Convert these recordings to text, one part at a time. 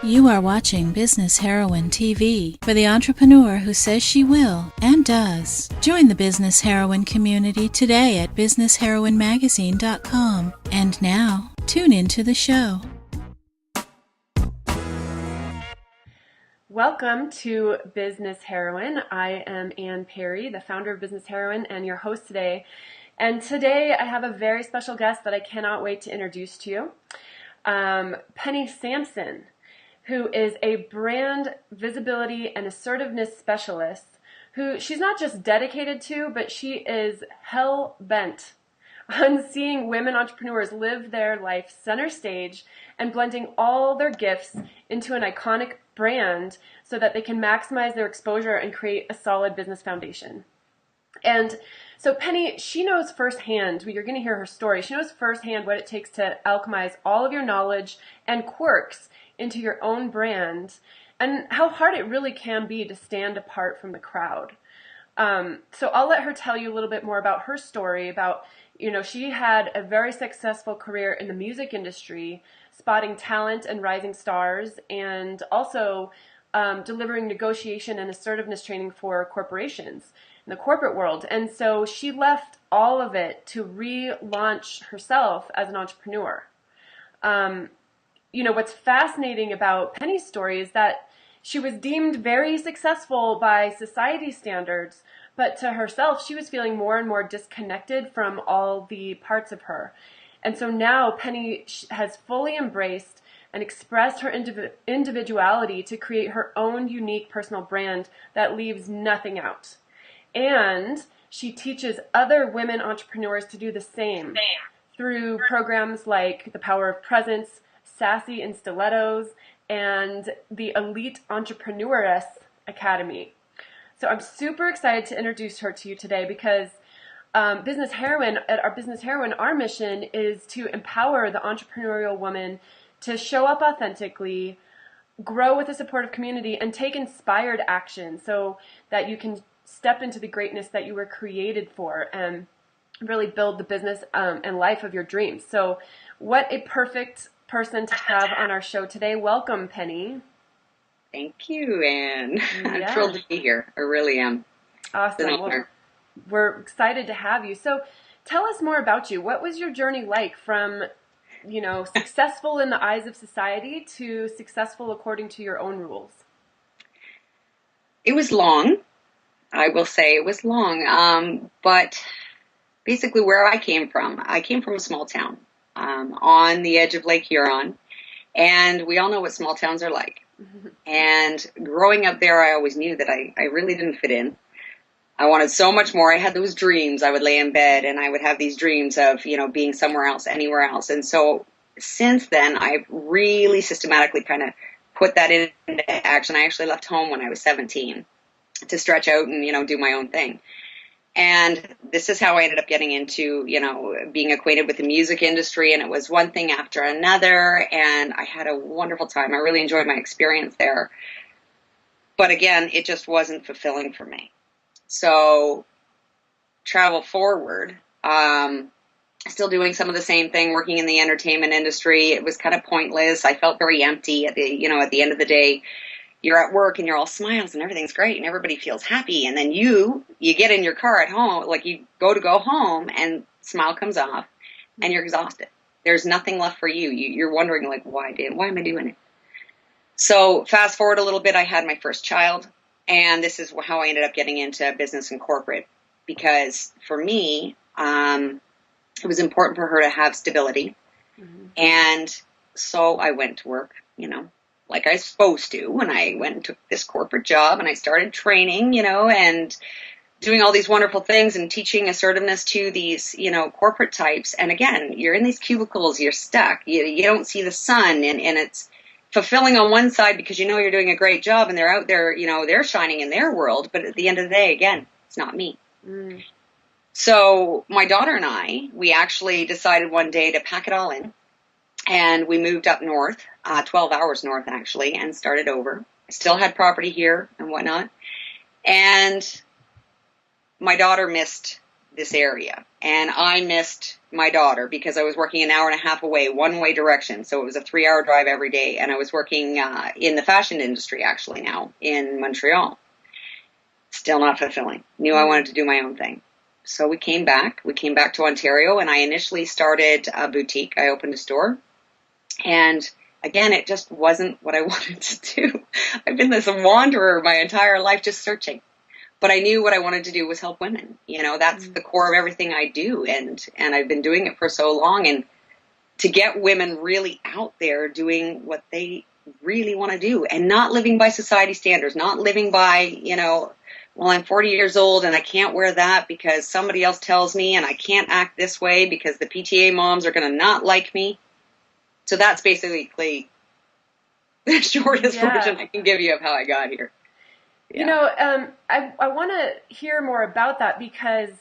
You are watching Business Heroine TV for the entrepreneur who says she will and does. Join the Business Heroine community today at businessheroinemagazine.com. And now, tune into the show. Welcome to Business Heroine. I am Ann Perry, the founder of Business Heroine and your host today. And today I have a very special guest that I cannot wait to introduce to you. Penny Sampson, who is a brand visibility and assertiveness specialist who she's not just dedicated to, but she is hell-bent on seeing women entrepreneurs live their life center stage and blending all their gifts into an iconic brand so that they can maximize their exposure and create a solid business foundation. And so Penny, she knows firsthand, you're going to hear her story, she knows firsthand what it takes to alchemize all of your knowledge and quirks into your own brand, and how hard it really can be to stand apart from the crowd. So I'll let her tell you a little bit more about her story, about, she had a very successful career in the music industry, spotting talent and rising stars, and also delivering negotiation and assertiveness training for corporations in the corporate world. And so she left all of it to relaunch herself as an entrepreneur. What's fascinating about Penny's story is that she was deemed very successful by society standards, but to herself, she was feeling more and more disconnected from all the parts of her. And so now Penny has fully embraced and expressed her individuality to create her own unique personal brand that leaves nothing out. And she teaches other women entrepreneurs to do the same through programs like The Power of Presence, Sassy in Stilettos, and the Elite Entrepreneuress Academy. So I'm super excited to introduce her to you today because at our Business Heroine, our mission is to empower the entrepreneurial woman to show up authentically, grow with a supportive community, and take inspired action so that you can step into the greatness that you were created for and really build the business and life of your dreams. So what a perfect person to have on our show today. Welcome, Penny. Thank you, Anne. Yeah. I'm thrilled to be here. I really am. Awesome. Well, we're excited to have you. So tell us more about you. What was your journey like from, successful in the eyes of society to successful according to your own rules? It was long. I will say it was long. But basically where I came from a small town on the edge of Lake Huron. And we all know what small towns are like. Mm-hmm. And growing up there, I always knew that I really didn't fit in. I wanted so much more. I had those dreams. I would lay in bed and I would have these dreams of, being somewhere else, anywhere else. And so since then, I've really systematically kind of put that into action. I actually left home when I was 17 to stretch out and, do my own thing. And this is how I ended up getting into, being acquainted with the music industry. And it was one thing after another. And I had a wonderful time. I really enjoyed my experience there. But again, it just wasn't fulfilling for me. So travel forward, still doing some of the same thing, working in the entertainment industry. It was kind of pointless. I felt very empty at the end of the day. You're at work and you're all smiles and everything's great and everybody feels happy. And then you get in your car at home, like you go home and smile comes off and you're exhausted. There's nothing left for you. You're wondering like, why am I doing it? So fast forward a little bit, I had my first child and this is how I ended up getting into business and corporate because for me, it was important for her to have stability. Mm-hmm. And so I went to work, like I was supposed to when I went and took this corporate job and I started training, and doing all these wonderful things and teaching assertiveness to these, corporate types. And again, you're in these cubicles, you're stuck, you don't see the sun and it's fulfilling on one side because you're doing a great job and they're out there, they're shining in their world. But at the end of the day, again, it's not me. Mm. So my daughter and I, we actually decided one day to pack it all in. And we moved up north, 12 hours north actually, and started over. I still had property here and whatnot. And my daughter missed this area, and I missed my daughter because I was working an hour and a half away, one-way direction. So it was a 3-hour drive every day, and I was working in the fashion industry actually now in Montreal. Still not fulfilling. Knew I wanted to do my own thing. So we came back. We came back to Ontario, and I initially started a boutique. I opened a store, and again, it just wasn't what I wanted to do. I've been this wanderer my entire life, just searching. But I knew what I wanted to do was help women. You know, that's the core of everything I do. And I've been doing it for so long. And to get women really out there doing what they really want to do and not living by society standards, not living by, you know, well, I'm 40 years old and I can't wear that because somebody else tells me, and I can't act this way because the PTA moms are going to not like me. So that's basically the shortest version I can give you of how I got here. Yeah. You know, I want to hear more about that because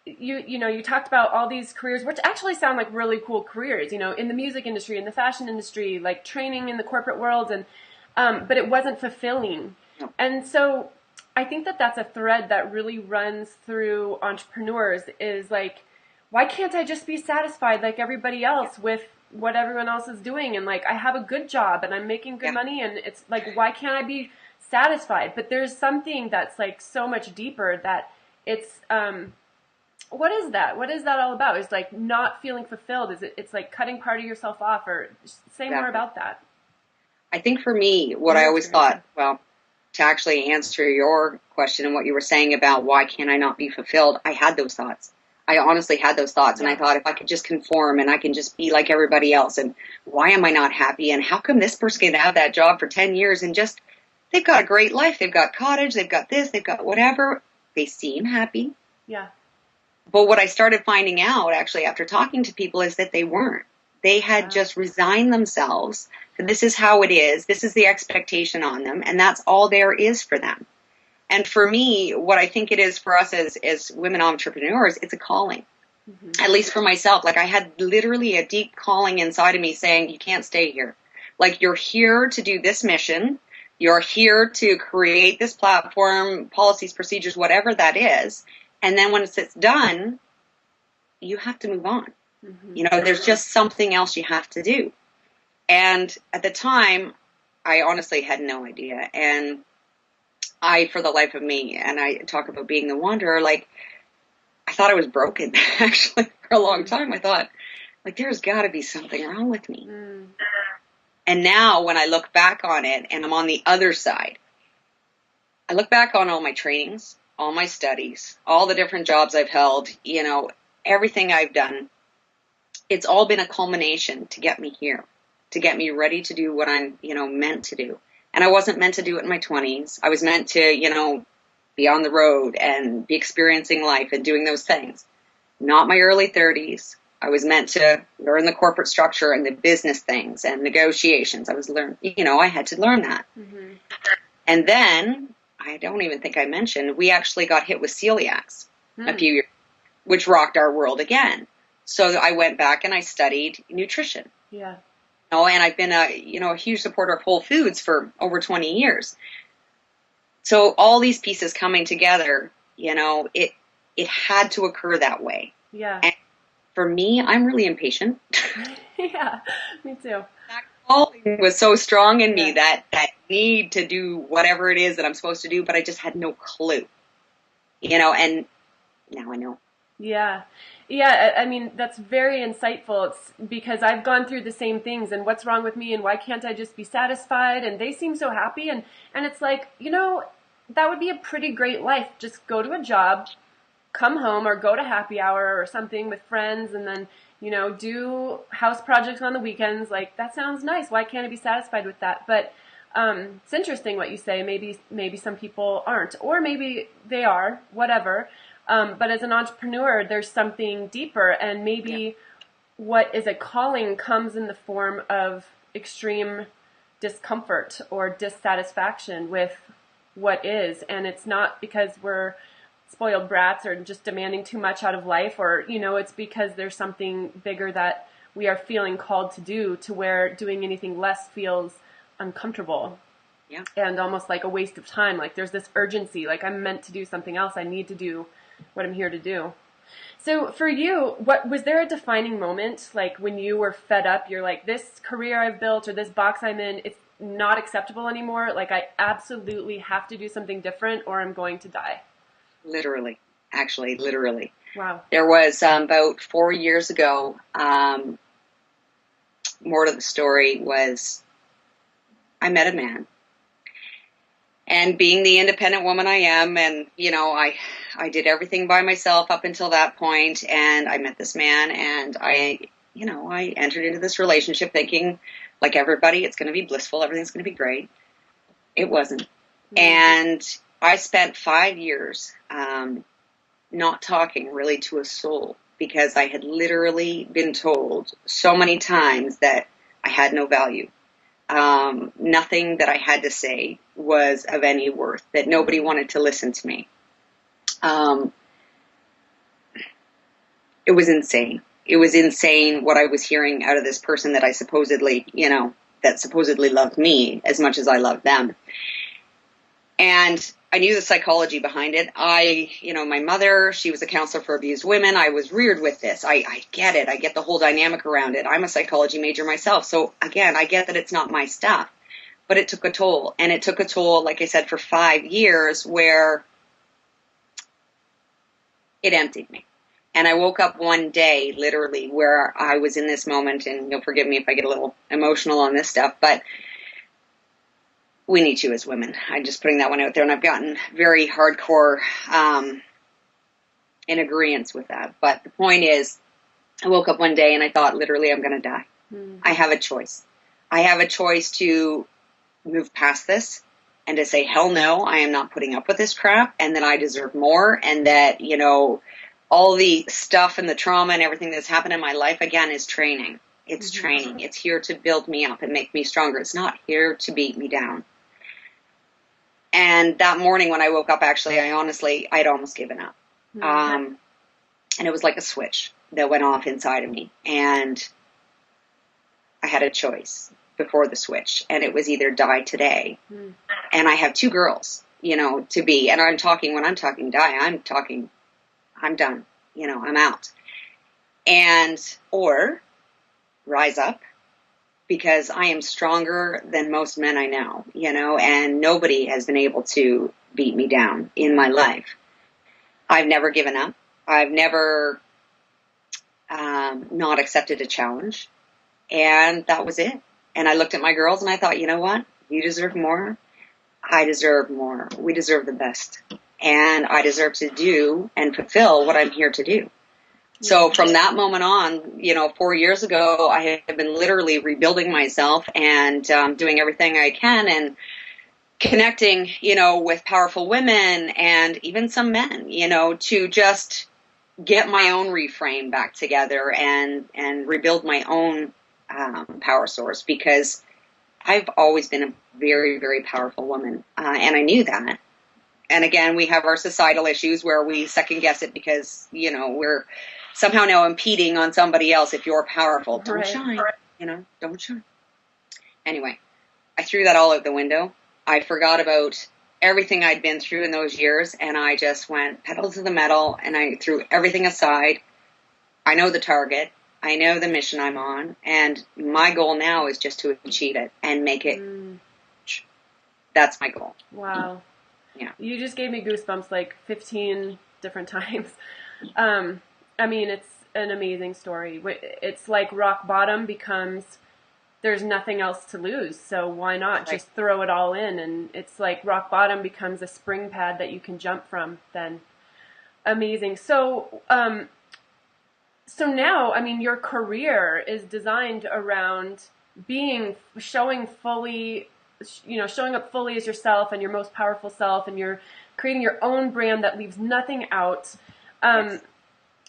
you talked about all these careers, which actually sound like really cool careers, you know, in the music industry, in the fashion industry, like training in the corporate world, and but it wasn't fulfilling. No. And so I think that that's a thread that really runs through entrepreneurs is like, why can't I just be satisfied like everybody else with what everyone else is doing? And like, I have a good job and I'm making good money, and it's like, why can't I be satisfied? But there's something that's like so much deeper that it's what is that all about? It's like not feeling fulfilled. It's like cutting part of yourself off, or say more about that. I think for me, what I always thought, well, to actually answer your question and what you were saying about why can't I not be fulfilled, I had those thoughts. I honestly had those thoughts, and I thought if I could just conform and I can just be like everybody else, and why am I not happy, and how come this person can have that job for 10 years and just they've got a great life. They've got cottage. They've got this. They've got whatever. They seem happy. Yeah. But what I started finding out, actually, after talking to people, is that they weren't. They had just resigned themselves. This is how it is. This is the expectation on them. And that's all there is for them. And for me, what I think it is for us as women entrepreneurs, it's a calling. Mm-hmm. At least for myself. Like I had literally a deep calling inside of me saying, you can't stay here. Like you're here to do this mission. You're here to create this platform, policies, procedures, whatever that is. And then when it's done, you have to move on. Mm-hmm. You know, there's just something else you have to do. And at the time, I honestly had no idea. And I, for the life of me, and I talk about being the wanderer, like, I thought I was broken, actually, for a long time. I thought, like, there's got to be something wrong with me. Mm. And now when I look back on it and I'm on the other side, I look back on all my trainings, all my studies, all the different jobs I've held, you know, everything I've done. It's all been a culmination to get me here, to get me ready to do what I'm, you know, meant to do. And I wasn't meant to do it in my 20s. I was meant to, you know, be on the road and be experiencing life and doing those things. Not my early 30s. I was meant to learn the corporate structure and the business things and negotiations. I had to learn that. Mm-hmm. And then, I don't even think I mentioned, we actually got hit with celiacs a few years, which rocked our world again. So I went back and I studied nutrition. Yeah. You know, and I've been a huge supporter of Whole Foods for over 20 years. So all these pieces coming together, you know, it had to occur that way. Yeah. And for me, I'm really impatient. Yeah, me too. That calling was so strong in me, that need to do whatever it is that I'm supposed to do, but I just had no clue. You know, and now I know. Yeah. Yeah, I mean, that's very insightful. It's because I've gone through the same things, and what's wrong with me, and why can't I just be satisfied? And they seem so happy, and it's like, you know, that would be a pretty great life. Just go to a job, come home, or go to happy hour or something with friends, and then, you know, do house projects on the weekends. Like, that sounds nice. Why can't I be satisfied with that? But it's interesting what you say. Maybe some people aren't, or maybe they are, whatever. But as an entrepreneur, there's something deeper, and maybe what is a calling comes in the form of extreme discomfort or dissatisfaction with what is. And it's not because we're spoiled brats or just demanding too much out of life, or, you know, it's because there's something bigger that we are feeling called to do, to where doing anything less feels uncomfortable. Yeah. And almost like a waste of time. Like there's this urgency, like I'm meant to do something else. I need to do what I'm here to do. So for you, what was there a defining moment, like when you were fed up, you're like, this career I've built or this box I'm in, it's not acceptable anymore. Like I absolutely have to do something different or I'm going to die. Literally, actually, literally. Wow. There was about 4 years ago, more to the story was I met a man. And being the independent woman I am, and, I did everything by myself up until that point, and I met this man, and I entered into this relationship thinking, like everybody, it's going to be blissful, everything's going to be great. It wasn't. Mm-hmm. And I spent 5 years not talking really to a soul because I had literally been told so many times that I had no value. Nothing that I had to say was of any worth, that nobody wanted to listen to me. It was insane. It was insane what I was hearing out of this person that I supposedly, that supposedly loved me as much as I loved them. And I knew the psychology behind it. My mother, she was a counselor for abused women. I was reared with this. I get it. I get the whole dynamic around it. I'm a psychology major myself. So again, I get that it's not my stuff, but it took a toll. And it took a toll, like I said, for 5 years where it emptied me. And I woke up one day, literally, where I was in this moment, and you'll forgive me if I get a little emotional on this stuff, but we need you as women. I'm just putting that one out there, and I've gotten very hardcore in agreement with that. But the point is, I woke up one day and I thought, literally, I'm going to die. Mm-hmm. I have a choice. I have a choice to move past this and to say, hell no, I am not putting up with this crap, and that I deserve more, and that, all the stuff and the trauma and everything that's happened in my life, again, is training. It's mm-hmm. training. It's here to build me up and make me stronger. It's not here to beat me down. And that morning when I woke up, actually, I'd almost given up. Mm-hmm. And it was like a switch that went off inside of me. And I had a choice before the switch. And it was either die today. Mm. And I have 2 girls, to be. And when I'm talking die, I'm done. I'm out. Or rise up. Because I am stronger than most men I know, and nobody has been able to beat me down in my life. I've never given up. I've never not accepted a challenge. And that was it. And I looked at my girls and I thought, you know what? You deserve more. I deserve more. We deserve the best. And I deserve to do and fulfill what I'm here to do. So from that moment on, 4 years ago, I have been literally rebuilding myself and doing everything I can and connecting, with powerful women and even some men, to just get my own reframe back together and rebuild my own power source, because I've always been a very, very powerful woman, and I knew that. And again, we have our societal issues where we second guess it because, we're somehow now impeding on somebody else. If you're powerful, don't shine, don't shine. Anyway, I threw that all out the window. I forgot about everything I'd been through in those years, and I just went pedal to the metal, and I threw everything aside. I know the target. I know the mission I'm on, and my goal now is just to achieve it and make it. That's my goal. Wow. Yeah. You just gave me goosebumps like 15 different times. It's an amazing story. It's like rock bottom becomes, there's nothing else to lose. So why not just throw it all in? And it's like rock bottom becomes a spring pad that you can jump from then. Amazing. So, now, your career is designed around showing up fully as yourself and your most powerful self, and you're creating your own brand that leaves nothing out. Yes.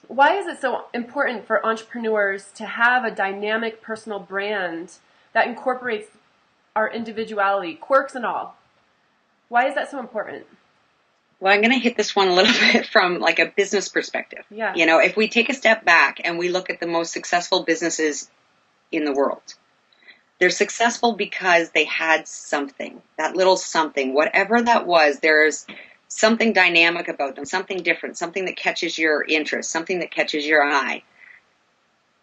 Why is it so important for entrepreneurs to have a dynamic personal brand that incorporates our individuality, quirks and all? Why is that so important? Well, I'm going to hit this one a little bit from like a business perspective. Yeah. If we take a step back and we look at the most successful businesses in the world, they're successful because they had something, that little something, whatever that was. There's something dynamic about them, something different, something that catches your interest, something that catches your eye.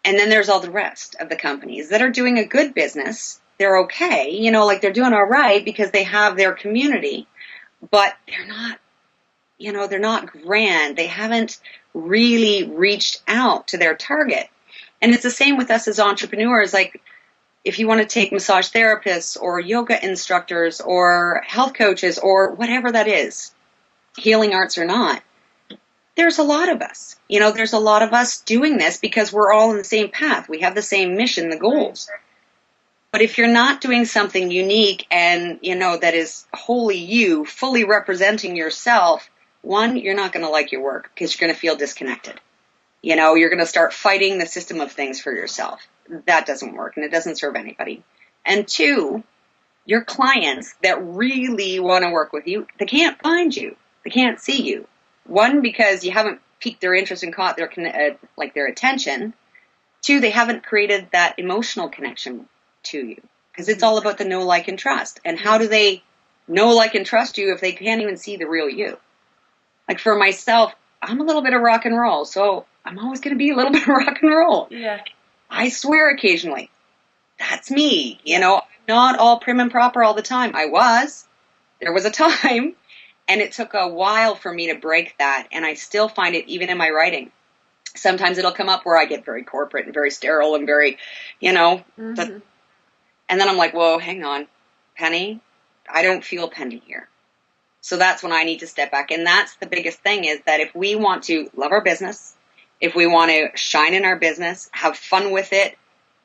And then there's all the rest of the companies that are doing a good business. They're okay, you know, like they're doing all right because they have their community, but they're not, you know, they're not grand. They haven't really reached out to their target. And it's the same with us as entrepreneurs. Like, if you want to take massage therapists or yoga instructors or health coaches or whatever that is, healing arts or not, there's a lot of us. You know, there's a lot of us doing this because we're all in the same path. We have the same mission, the goals. But if you're not doing something unique and, you know, that is wholly you, fully representing yourself, one, you're not going to like your work because you're going to feel disconnected. You know, you're going to start fighting the system of things for yourself. That doesn't work and it doesn't serve anybody. And two, your clients that really want to work with you, they can't find you. They can't see you. One, because you haven't piqued their interest and caught their their attention. Two, they haven't created that emotional connection to you because it's all about the know, like, and trust. And how do they know, like, and trust you if they can't even see the real you? Like for myself, I'm a little bit of rock and roll, so I'm always going to be a little bit of rock and roll. Yeah. I swear occasionally. That's me. You know, I'm not all prim and proper all the time. I was. There was a time, and it took a while for me to break that, and I still find it even in my writing. Sometimes it'll come up where I get very corporate and very sterile and very, you know, and then I'm like, whoa, hang on, Penny, I don't feel Penny here. So that's when I need to step back. And that's the biggest thing is that if we want to love our business, if we want to shine in our business, have fun with it,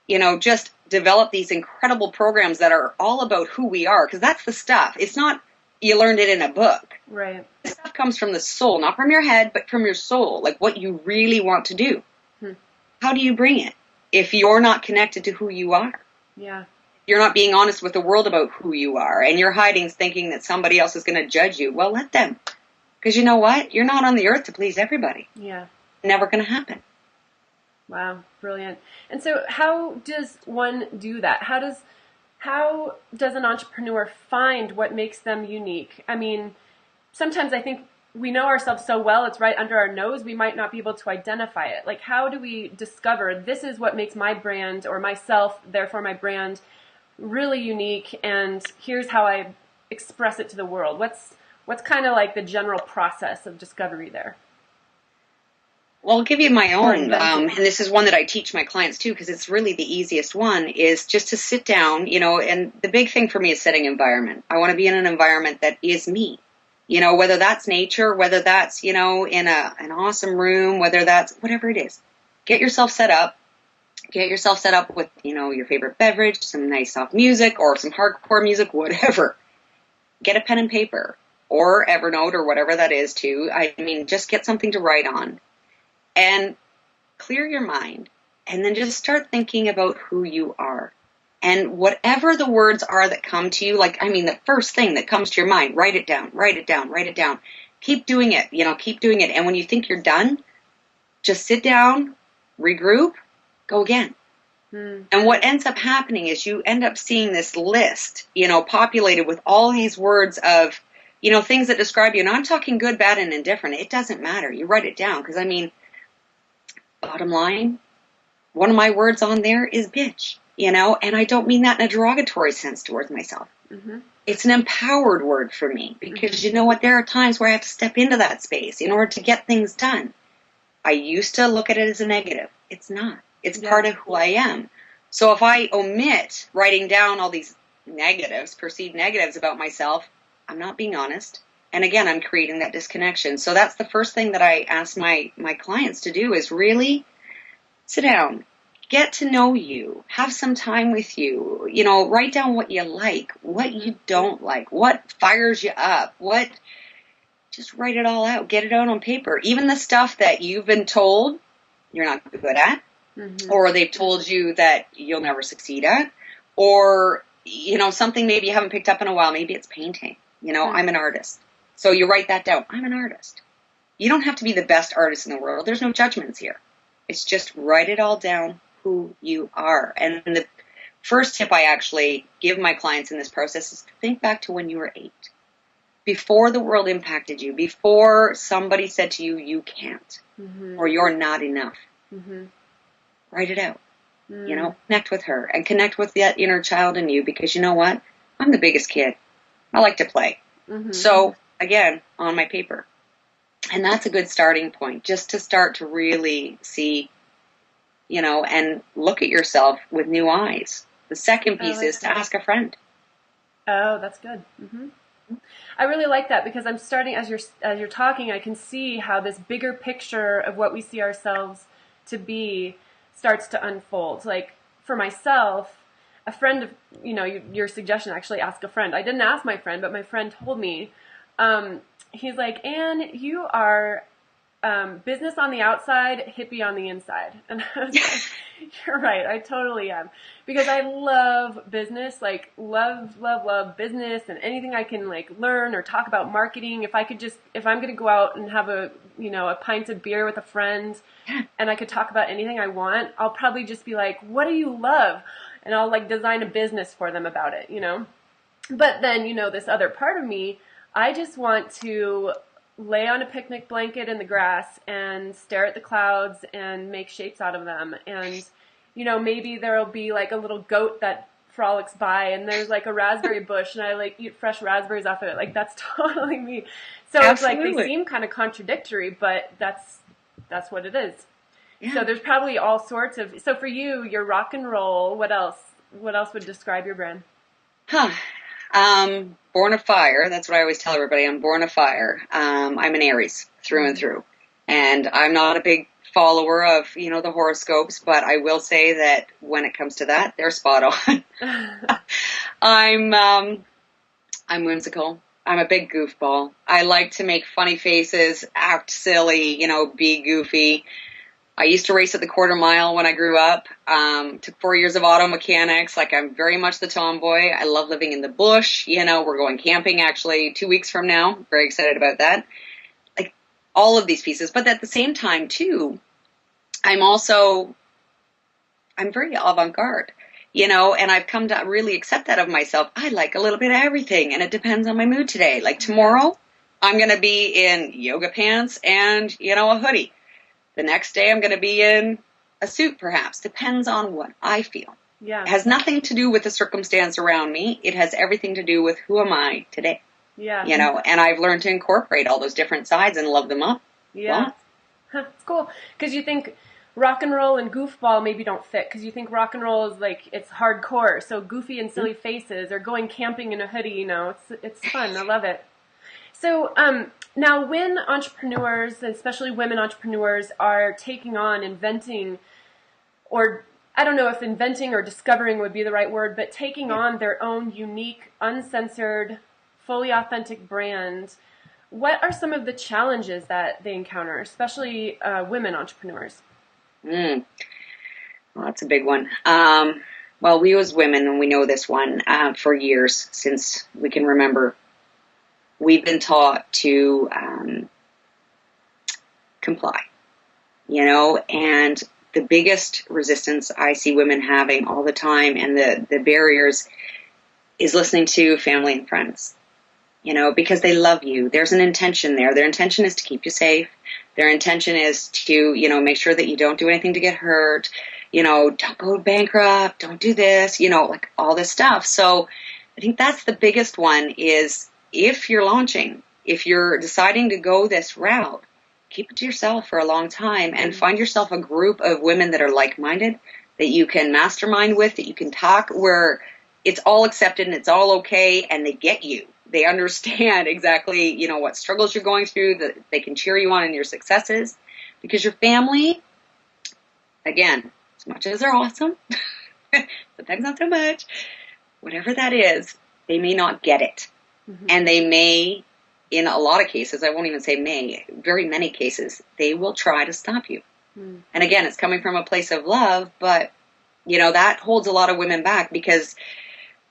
you know, just develop these incredible programs that are all about who we are, because that's the stuff. It's not you learned it in a book. Right. This stuff comes from the soul, not from your head, but from your soul, like what you really want to do. How do you bring it if you're not connected to who you are? Yeah. You're not being honest with the world about who you are, and you're hiding thinking that somebody else is going to judge you. Well, let them. Because you know what? You're not on the earth to please everybody. Yeah. Never going to happen. Wow. Brilliant. And so how does one do that? How does an entrepreneur find what makes them unique? I mean, sometimes I think we know ourselves so well, it's right under our nose, we might not be able to identify it. Like, how do we discover this is what makes my brand or myself, therefore my brand, really unique, and here's how I express it to the world? What's kind of like the general process of discovery there? Well, I'll give you my own, and this is one that I teach my clients too, because it's really the easiest one, is just to sit down, you know, and the big thing for me is setting environment. I want to be in an environment that is me, you know, whether that's nature, whether that's, you know, in an awesome room, whether that's whatever it is. Get yourself set up with, you know, your favorite beverage, some nice soft music or some hardcore music, whatever. Get a pen and paper or Evernote or whatever that is too. I mean, just get something to write on. And clear your mind, and then just start thinking about who you are. And whatever the words are that come to you, like, I mean, the first thing that comes to your mind, write it down, write it down, write it down. Keep doing it, you know, keep doing it. And when you think you're done, just sit down, regroup, go again. And what ends up happening is you end up seeing this list, you know, populated with all these words of, you know, things that describe you. And I'm talking good, bad, and indifferent. It doesn't matter. You write it down, because, I mean, bottom line, one of my words on there is bitch, you know, and I don't mean that in a derogatory sense towards myself. It's an empowered word for me, because you know what, there are times where I have to step into that space in order to get things done. I used to look at it as a negative. It's not. It's part of who I am. So if I omit writing down all these negatives, perceived negatives about myself, I'm not being honest. And again, I'm creating that disconnection. So that's the first thing that I ask my clients to do, is really sit down, get to know you, have some time with you, you know, write down what you like, what you don't like, what fires you up, just write it all out, get it out on paper. Even the stuff that you've been told you're not good at, or they've told you that you'll never succeed at, or, you know, something maybe you haven't picked up in a while, maybe it's painting. You know, I'm an artist. So you write that down. I'm an artist. You don't have to be the best artist in the world. There's no judgments here. It's just write it all down, who you are. And the first tip I actually give my clients in this process is to think back to when you were 8. before the world impacted you, before somebody said to you, you can't, or you're not enough. Write it out. Connect with her and connect with that inner child in you, because you know what? I'm the biggest kid. I like to play. So, again, on my paper. And that's a good starting point, just to start to really see, and look at yourself with new eyes. The second piece is to ask a friend. Oh, that's good. I really like that, because I'm starting, as you're talking, I can see how this bigger picture of what we see ourselves to be starts to unfold. Like, for myself, a friend of, your suggestion, actually ask a friend. I didn't ask my friend, but my friend told me, he's like, Anne, you are business on the outside, hippie on the inside. And I was like, you're right, I totally am. Because I love business, like love business, and anything I can like learn or talk about marketing. If I'm going to go out and have a pint of beer with a friend and I could talk about anything I want, I'll probably just be like, what do you love? And I'll like design a business for them about it, But then, this other part of me, I just want to lay on a picnic blanket in the grass and stare at the clouds and make shapes out of them. And, maybe there'll be like a little goat that frolics by and there's like a raspberry bush and I like eat fresh raspberries off of it. Like, that's totally me. So Absolutely. It's like, they seem kind of contradictory, but that's what it is. Yeah. So there's probably all sorts of, so for you, your rock and roll, what else would describe your brand? Born of fire. That's what I always tell everybody. I'm born of fire. I'm an Aries through and through. And I'm not a big follower of, the horoscopes, but I will say that when it comes to that, they're spot on. I'm whimsical. I'm a big goofball. I like to make funny faces, act silly, be goofy. I used to race at the quarter mile when I grew up. Took 4 years of auto mechanics. Like, I'm very much the tomboy. I love living in the bush. We're going camping actually 2 weeks from now. Very excited about that. Like, all of these pieces. But at the same time, too, I'm very avant-garde, and I've come to really accept that of myself. I like a little bit of everything, and it depends on my mood today. Like, tomorrow, I'm going to be in yoga pants and, a hoodie. The next day, I'm going to be in a suit, perhaps. Depends on what I feel. Yeah. It has nothing to do with the circumstance around me. It has everything to do with who am I today. Yeah. And I've learned to incorporate all those different sides and love them up. Yeah. It's cool. Because you think rock and roll and goofball maybe don't fit. Because you think rock and roll is like, it's hardcore. So goofy and silly faces, or going camping in a hoodie, it's fun. I love it. So, now, when entrepreneurs, especially women entrepreneurs, are taking on inventing, or I don't know if inventing or discovering would be the right word, but taking on their own unique, uncensored, fully authentic brand, what are some of the challenges that they encounter, especially women entrepreneurs? Well, that's a big one. Well, we as women, and we know this one for years, since we can remember, we've been taught to comply, and the biggest resistance I see women having all the time, and the barriers, is listening to family and friends, because they love you. There's an intention there. Their intention is to keep you safe. Their intention is to, make sure that you don't do anything to get hurt, don't go bankrupt, don't do this, like all this stuff. So I think that's the biggest one is, if you're launching, if you're deciding to go this route, keep it to yourself for a long time and find yourself a group of women that are like-minded, that you can mastermind with, that you can talk, where it's all accepted and it's all okay, and they get you. They understand exactly, what struggles you're going through, that they can cheer you on in your successes. Because your family, again, as much as they're awesome, sometimes not so much, whatever that is, they may not get it. And they may, in a lot of cases, I won't even say may, very many cases, they will try to stop you. And again, it's coming from a place of love, but, that holds a lot of women back, because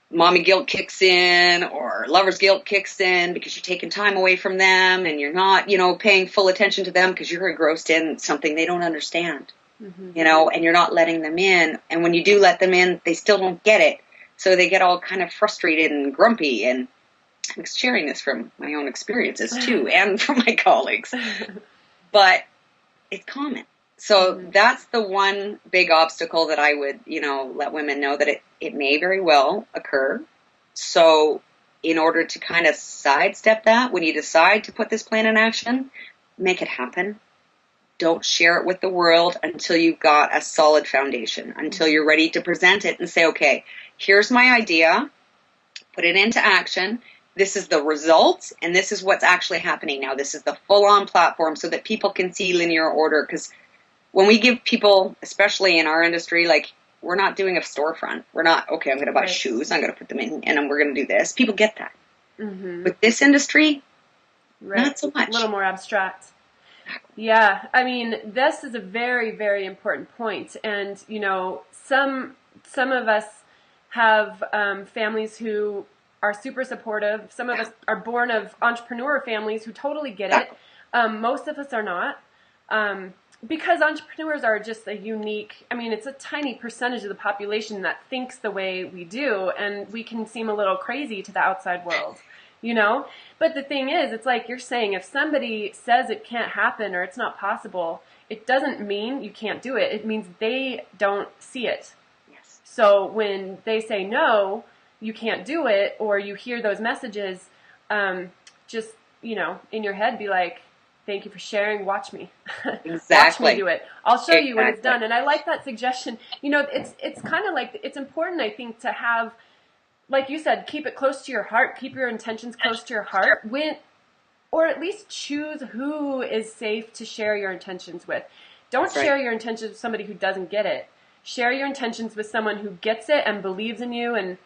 mommy guilt kicks in, or lover's guilt kicks in, because you're taking time away from them, and you're not, paying full attention to them because you're engrossed in something they don't understand, and you're not letting them in. And when you do let them in, they still don't get it. So they get all kind of frustrated and grumpy, and I'm sharing this from my own experiences too, and from my colleagues, but it's common. So that's the one big obstacle that I would, let women know that it may very well occur. So in order to kind of sidestep that, when you decide to put this plan in action, make it happen. Don't share it with the world until you've got a solid foundation, until you're ready to present it and say, okay, here's my idea, put it into action. This is the results, and this is what's actually happening now. This is the full-on platform so that people can see linear order. Because when we give people, especially in our industry, like, we're not doing a storefront. We're not, okay, I'm going to buy shoes, I'm going to put them in, and we're going to do this. People get that. With this industry, not so much. A little more abstract. Yeah, I mean, this is a very, very important point. And, some of us have families who are super supportive. Some of us are born of entrepreneur families who totally get it. Most of us are not. Because entrepreneurs are just it's a tiny percentage of the population that thinks the way we do, and we can seem a little crazy to the outside world, But the thing is, it's like you're saying, if somebody says it can't happen or it's not possible, it doesn't mean you can't do it. It means they don't see it. Yes. So when they say no, you can't do it, or you hear those messages, just, in your head be like, thank you for sharing. Watch me. Exactly. Watch me do it. I'll show you when it's done. And I like that suggestion. It's kind of like, it's important, I think, to have, like you said, keep it close to your heart. Keep your intentions close to your heart. Or at least choose who is safe to share your intentions with. Don't share your intentions with somebody who doesn't get it. Share your intentions with someone who gets it and believes in you. And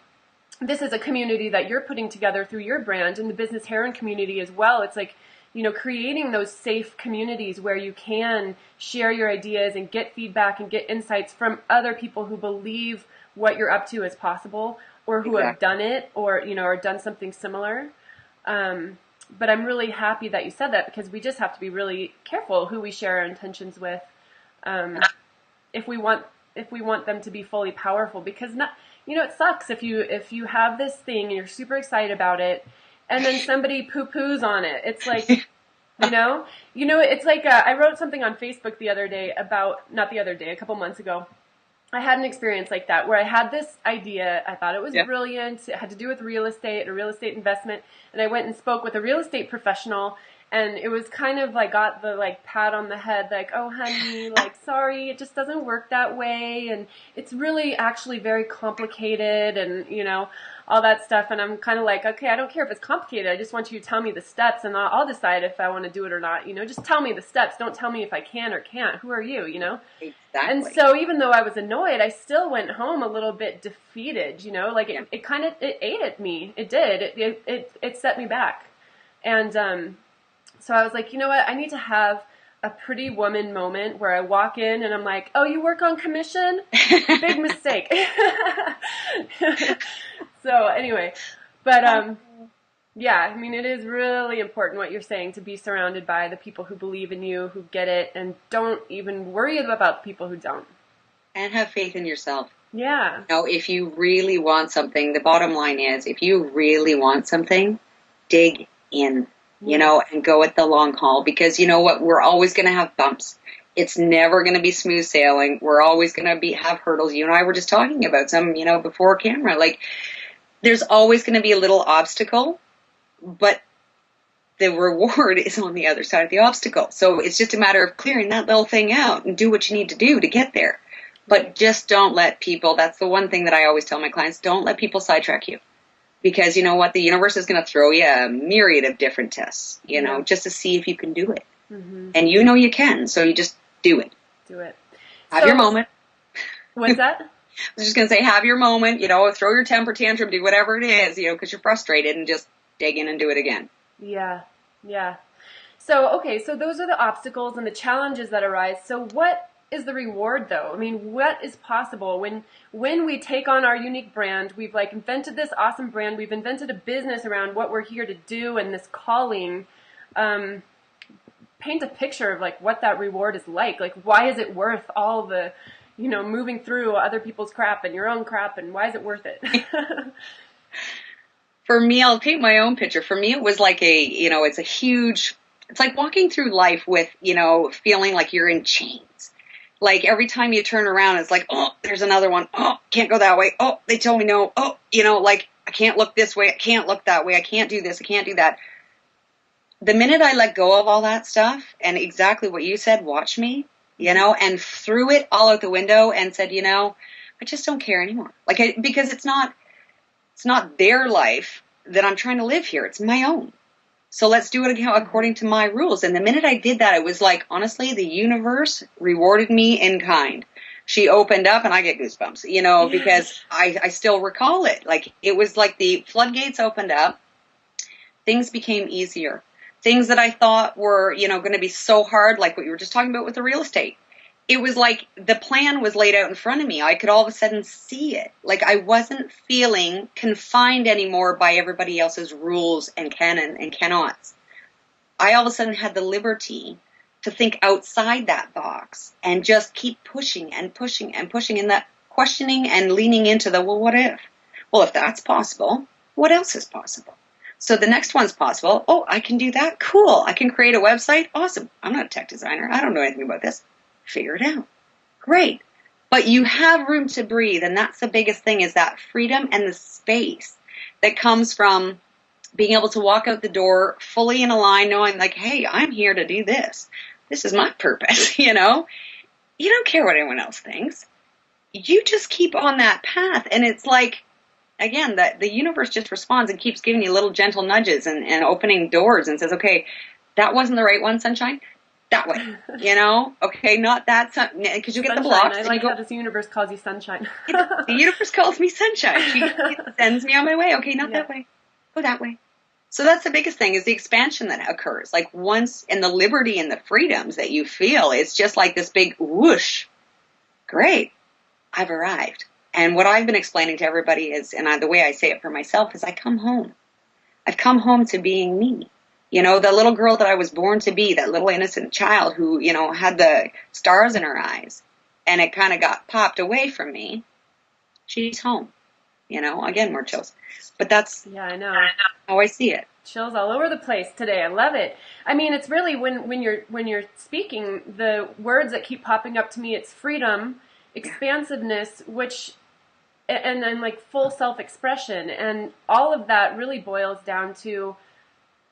this is a community that you're putting together through your brand, and the Business Heroine community as well. It's like, creating those safe communities where you can share your ideas and get feedback and get insights from other people who believe what you're up to is possible, or who have done it, or, or done something similar. But I'm really happy that you said that, because we just have to be really careful who we share our intentions with, if we want them to be fully powerful. Because it sucks if you have this thing and you're super excited about it, and then somebody poo-poos on it. It's like, it's like, I wrote something on Facebook a couple months ago. I had an experience like that where I had this idea. I thought it was brilliant. It had to do with real estate, a real estate investment. And I went and spoke with a real estate professional, and it was kind of like, got the pat on the head, like, oh honey, sorry, it just doesn't work that way. And it's really actually very complicated, and all that stuff. And I'm kind of like, okay, I don't care if it's complicated. I just want you to tell me the steps, and I'll decide if I want to do it or not. Just tell me the steps. Don't tell me if I can or can't. Who are you, Exactly. And so even though I was annoyed, I still went home a little bit defeated, it kind of, it ate at me. It did. It set me back. And so I was like, you know what? I need to have a pretty woman moment where I walk in and I'm like, oh, you work on commission? Big mistake. So anyway, but it is really important what you're saying, to be surrounded by the people who believe in you, who get it, and don't even worry about people who don't. And have faith in yourself. Yeah. If you really want something, the bottom line is, if you really want something, dig in, and go at the long haul, because you know what? We're always going to have bumps. It's never going to be smooth sailing. We're always going to have hurdles. You and I were just talking about some, before camera, there's always going to be a little obstacle, but the reward is on the other side of the obstacle. So it's just a matter of clearing that little thing out and do what you need to do to get there. But just don't let people, that's the one thing that I always tell my clients, don't let people sidetrack you. Because you know what? The universe is going to throw you a myriad of different tests, just to see if you can do it. Mm-hmm. And you can, so you just do it. Do it. Have your moment. What's that? I was just going to say, have your moment, throw your temper tantrum, do whatever it is, because you're frustrated, and just dig in and do it again. Yeah. So, okay, so those are the obstacles and the challenges that arise. So what is the reward, though? I mean, what is possible when we take on our unique brand? We've invented this awesome brand. We've invented a business around what we're here to do and this calling. Paint a picture of what that reward is like. Why is it worth all the moving through other people's crap and your own crap, and why is it worth it? For me, I'll paint my own picture. For me, it was like it's like walking through life with, feeling like you're in chains. Like every time you turn around, it's like, oh, there's another one. Oh, can't go that way. Oh, they told me no. Oh, like I can't look this way. I can't look that way. I can't do this. I can't do that. The minute I let go of all that stuff and exactly what you said, watch me, and threw it all out the window and said, I just don't care anymore. Because it's not their life that I'm trying to live here. It's my own. So let's do it according to my rules. And the minute I did that, it was like, honestly, the universe rewarded me in kind. She opened up and I get goosebumps, because I still recall it. Like it was like the floodgates opened up. Things became easier. Things that I thought were, going to be so hard, like what you were just talking about with the real estate. It was like the plan was laid out in front of me. I could all of a sudden see it. Like I wasn't feeling confined anymore by everybody else's rules and canon and cannots. I all of a sudden had the liberty to think outside that box and just keep pushing and pushing and pushing, and that questioning and leaning into the, well, what if? Well, if that's possible, what else is possible? So the next one's possible. Oh, I can do that. Cool. I can create a website. Awesome. I'm not a tech designer. I don't know anything about this. Figure it out. Great. But you have room to breathe. And that's the biggest thing, is that freedom and the space that comes from being able to walk out the door fully in a line, knowing like, hey, I'm here to do this. This is my purpose. You don't care what anyone else thinks. You just keep on that path. And it's like, again, that the universe just responds and keeps giving you little gentle nudges and opening doors and says, okay, that wasn't the right one, sunshine. That way, okay, not that, because you get the blocks. I like how this universe calls you sunshine. The universe calls me sunshine. She sends me on my way. Okay, not that way. Go that way. So that's the biggest thing, is the expansion that occurs. Like once, and the liberty and the freedoms that you feel, it's just like this big whoosh. Great. I've arrived. And what I've been explaining to everybody is, and the way I say it for myself, is I come home. I've come home to being me. The little girl that I was born to be, that little innocent child who, had the stars in her eyes, and it kind of got popped away from me. She's home. Again, more chills. But that's I know how I see it. Chills all over the place today. I love it. I mean, it's really when you're speaking, the words that keep popping up to me, it's freedom, expansiveness, and then like full self-expression, and all of that really boils down to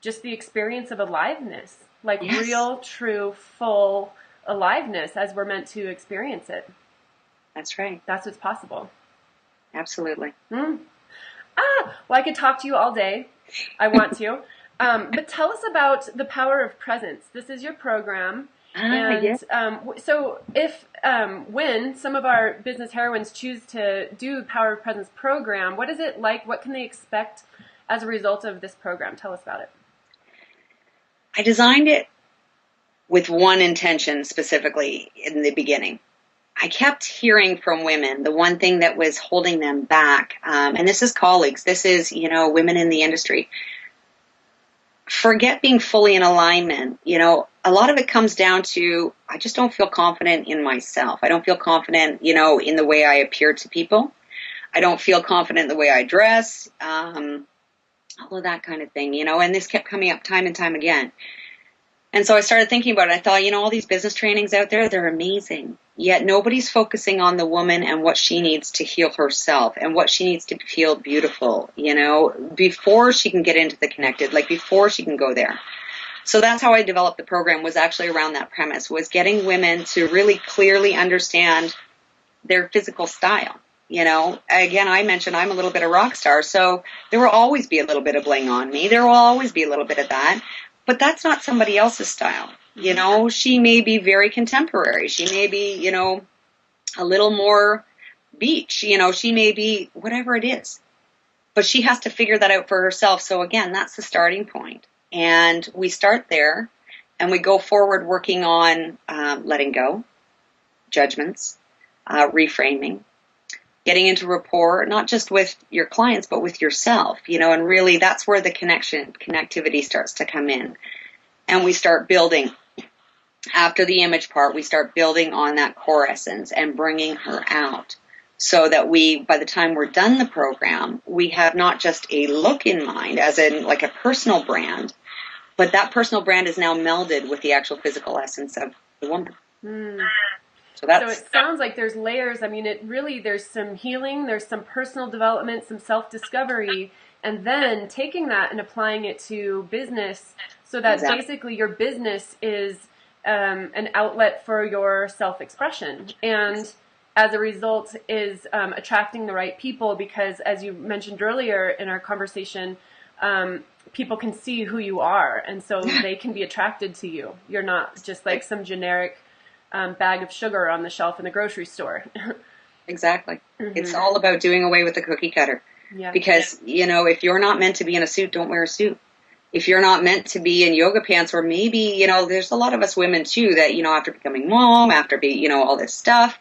just the experience of aliveness, like real, true, full aliveness as we're meant to experience it. That's right. That's what's possible. Absolutely. Well, I could talk to you all day. I want to. But tell us about the power of presence. This is your program. So when some of our business heroines choose to do the Power of Presence program, what is it like? What can they expect as a result of this program? Tell us about it. I designed it with one intention specifically in the beginning. I kept hearing from women the one thing that was holding them back, and this is colleagues, this is, women in the industry. Forget being fully in alignment. A lot of it comes down to, I just don't feel confident in myself. I don't feel confident, in the way I appear to people. I don't feel confident in the way I dress. All of that kind of thing, and this kept coming up time and time again. And so I started thinking about it. I thought, all these business trainings out there, they're amazing. Yet nobody's focusing on the woman and what she needs to heal herself and what she needs to feel beautiful, before she can get into the connected, like before she can go there. So that's how I developed the program, was actually around that premise, was getting women to really clearly understand their physical style. Again, I mentioned I'm a little bit of rock star, so there will always be a little bit of bling on me. There will always be a little bit of that, but that's not somebody else's style. She may be very contemporary. She may be, a little more beach. She may be whatever it is, but she has to figure that out for herself. So again, that's the starting point. And we start there and we go forward working on letting go, judgments, reframing, getting into rapport, not just with your clients, but with yourself, and really that's where the connectivity starts to come in. And we start building, after the image part, we start building on that core essence and bringing her out. so that by the time we're done the program, we have not just a look in mind, as in like a personal brand, but that personal brand is now melded with the actual physical essence of the woman. So it sounds like there's layers. I mean, there's some healing, there's some personal development, some self-discovery, and then taking that and applying it to business so that basically your business is an outlet for your self-expression. And as a result is attracting the right people, because as you mentioned earlier in our conversation, people can see who you are, and so they can be attracted to you. You're not just like some generic bag of sugar on the shelf in the grocery store. Exactly. It's all about doing away with the cookie cutter. Yeah. Because, if you're not meant to be in a suit, don't wear a suit. If you're not meant to be in yoga pants, or maybe, there's a lot of us women too that, after becoming mom, after all this stuff,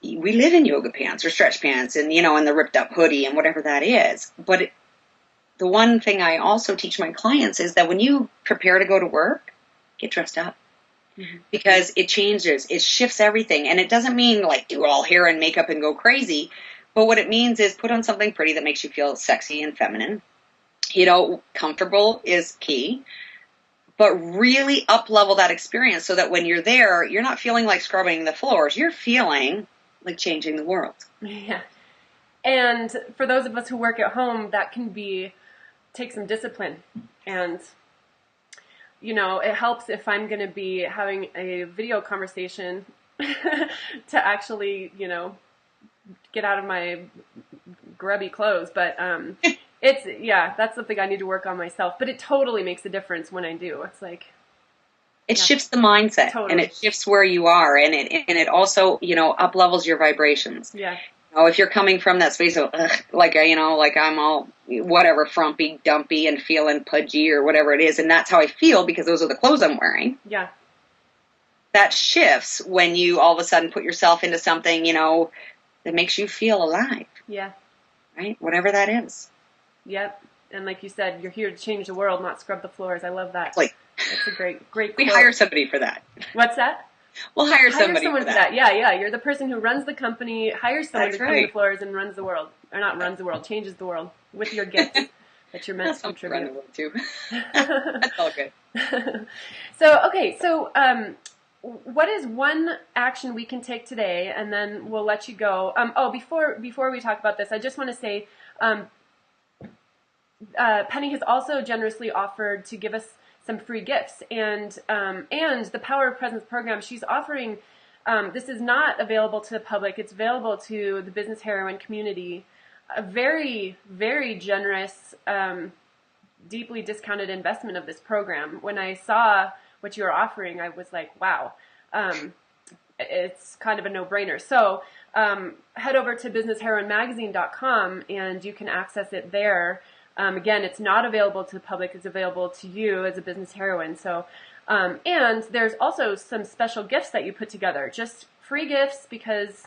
we live in yoga pants or stretch pants and, and the ripped up hoodie and whatever that is. But the one thing I also teach my clients is that when you prepare to go to work, get dressed up. Because it changes, it shifts everything. And it doesn't mean like do all hair and makeup and go crazy. But what it means is put on something pretty that makes you feel sexy and feminine. Comfortable is key. But really up-level that experience so that when you're there, you're not feeling like scrubbing the floors. You're feeling like changing the world. Yeah. And for those of us who work at home, that can take some discipline. And it helps if I'm going to be having a video conversation to actually, get out of my grubby clothes. But that's something I need to work on myself. But it totally makes a difference when I do. It's like it shifts the mindset, and it shifts where you are, and it also up levels your vibrations. Yeah. If you're coming from that space of like I'm all whatever frumpy, dumpy, and feeling pudgy or whatever it is, and that's how I feel because those are the clothes I'm wearing. Yeah. That shifts when you all of a sudden put yourself into something that makes you feel alive. Yeah. Right. Whatever that is. Yep. And like you said, you're here to change the world, not scrub the floors. I love that. That's a great quote. We hire somebody for that. What's that? We'll hire somebody someone for that. Yeah. You're the person who runs the company, hires someone to clean the floors, and runs the world. Or not runs the world, changes the world with your gifts that you're meant to contribute. Run the world too. That's all good. So, what is one action we can take today, and then we'll let you go. Before we talk about this, I just want to say, Penny has also generously offered to give us some free gifts, and the Power of Presence program she's offering. This is not available to the public. It's available to the Business Heroine community. A very, very generous, deeply discounted investment of this program. When I saw what you were offering, I was like, wow, it's kind of a no-brainer. So head over to businessheroinemagazine.com and you can access it there. Again, it's not available to the public. It's available to you as a business heroine. So, and there's also some special gifts that you put together. Just free gifts because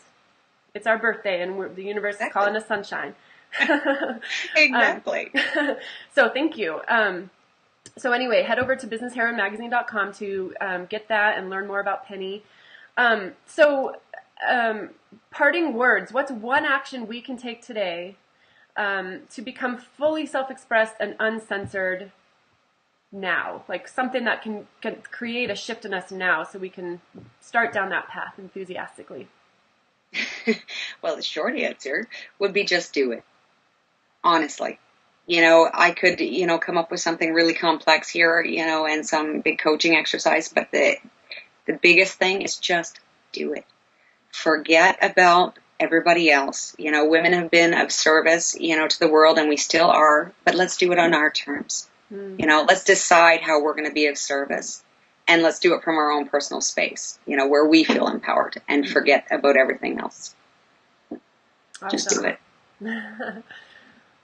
it's our birthday and the universe is calling us sunshine. Exactly. So thank you. So anyway, head over to businessheroinemagazine.com to get that and learn more about Penny. Parting words. What's one action we can take today to become fully self-expressed and uncensored now? Like something that can create a shift in us now so we can start down that path enthusiastically. Well, the short answer would be just do it. Honestly. I could, come up with something really complex here, and some big coaching exercise, but the biggest thing is just do it. Forget about everybody else. Women have been of service, to the world, and we still are, but let's do it on our terms. Let's decide how we're going to be of service, and let's do it from our own personal space, where we feel empowered, and forget about everything else. Awesome. Just do it.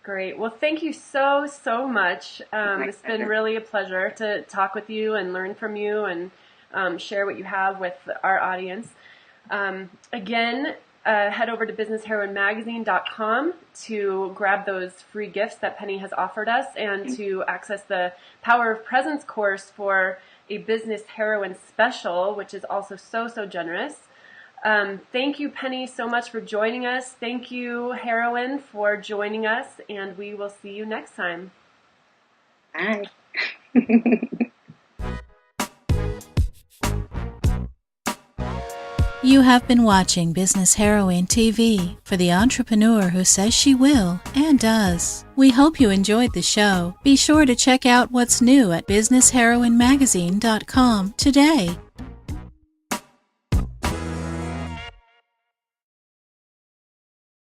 Great. Well, thank you so, so much. It's been really a pleasure to talk with you and learn from you and share what you have with our audience. Again, head over to businessheroinemagazine.com to grab those free gifts that Penny has offered us and to access the Power of Presence course for a Business Heroine special, which is also so, so generous. Thank you, Penny, so much for joining us. Thank you, Heroine, for joining us, and we will see you next time. Bye. You have been watching Business Heroine TV for the entrepreneur who says she will and does. We hope you enjoyed the show. Be sure to check out what's new at businessheroinemagazine.com today.